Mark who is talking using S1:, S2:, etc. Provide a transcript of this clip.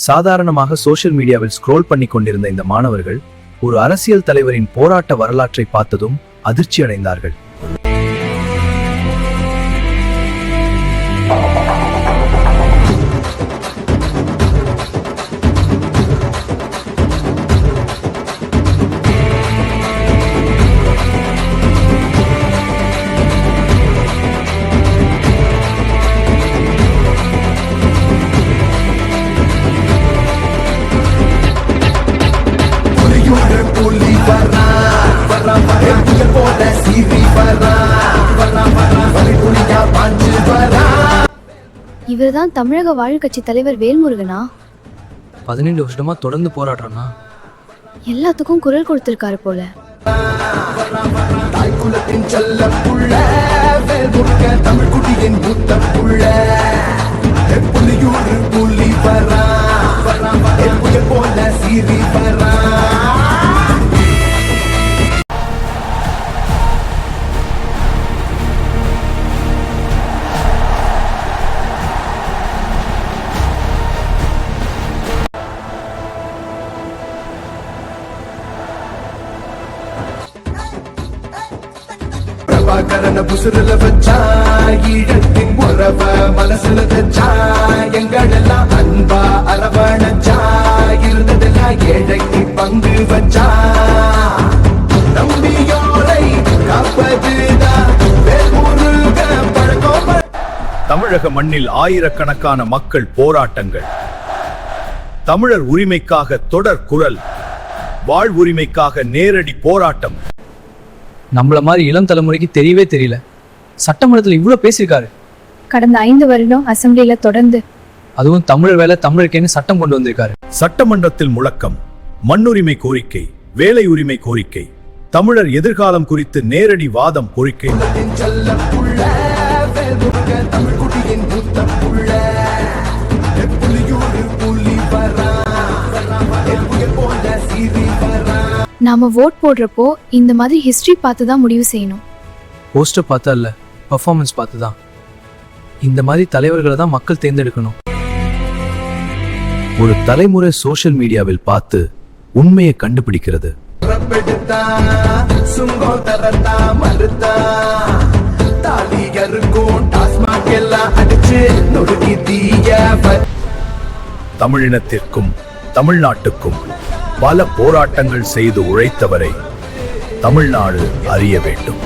S1: சாதாரணமாக சோஷியல் மீடியாவில் ஸ்க்ரோல் பண்ணி கொண்டிருந்த இந்த மாணவர்கள் ஒரு அரசியல் தலைவரின் போராட்ட வரலாற்றை பார்த்ததும் அதிர்ச்சி அடைந்தார்கள்.
S2: இவர்தான் தமிழக வாழ் கட்சி தலைவர் வேல்முருகனா?
S1: 12 வருஷமா தொடர்ந்து போராடுறானா?
S2: எல்லாத்துக்கும் குரல் கொடுத்திருக்காரு போல.
S3: கரண புசுரல வச்சா ஈழத்தின் உறவ மனசுல தச்சா எங்களெல்லாம் அன்பா அரவணைச்சா இருந்ததெல்லாம் ஏழைக்கு பங்கு வச்சா நம்பியோரை காப்பதுதான் வேல்முருக பழக்கம்.
S4: தமிழக மண்ணில் ஆயிரக்கணக்கான மக்கள் போராட்டங்கள், தமிழர் உரிமைக்காக தொடர் குரல், வாழ்வுரிமைக்காக நேரடி போராட்டம்.
S1: நம்மள மாதிரி இளம் தலைமுறைக்கு தெரியவே தெரியல. சட்டமன்றத்தில் இவ்வளவு பேசியிருக்காரு.
S2: கடந்த 5 வருடம் அசெம்பிளில தொடர்ந்து,
S1: அதுவும் தமிழர் வேலை தமிழருக்கேன்னு சட்டம் கொண்டு வந்திருக்காரு.
S4: சட்டமன்றத்தில் முழக்கம், மண்ணுரிமை கோரிக்கை, வேலை உரிமை கோரிக்கை, தமிழர் எதிர்காலம் குறித்து நேரடி வாதம் கோரிக்கை.
S2: நாம வோட் போடுறப்போ இந்த மாதிரி ஹிஸ்டரி பார்த்து தான் முடிவு செய்யணும்.
S1: போஸ்டர் பார்த்தா இல்ல, பெர்ஃபார்மன்ஸ் பார்த்து தான். இந்த மாதிரி தலைவர்களை தான் மக்கள் தேர்ந்தெடுக்கணும். ஒரு தலைமுறை சோஷியல் மீடியாவில் பார்த்து உண்மையை கண்டுபிடிக்கிறது.
S4: தமிழினத்திற்கும் தமிழ்நாட்டுக்கும் பல போராட்டங்கள் செய்து உழைத்தவரை தமிழ்நாடு அறிய வேண்டும்.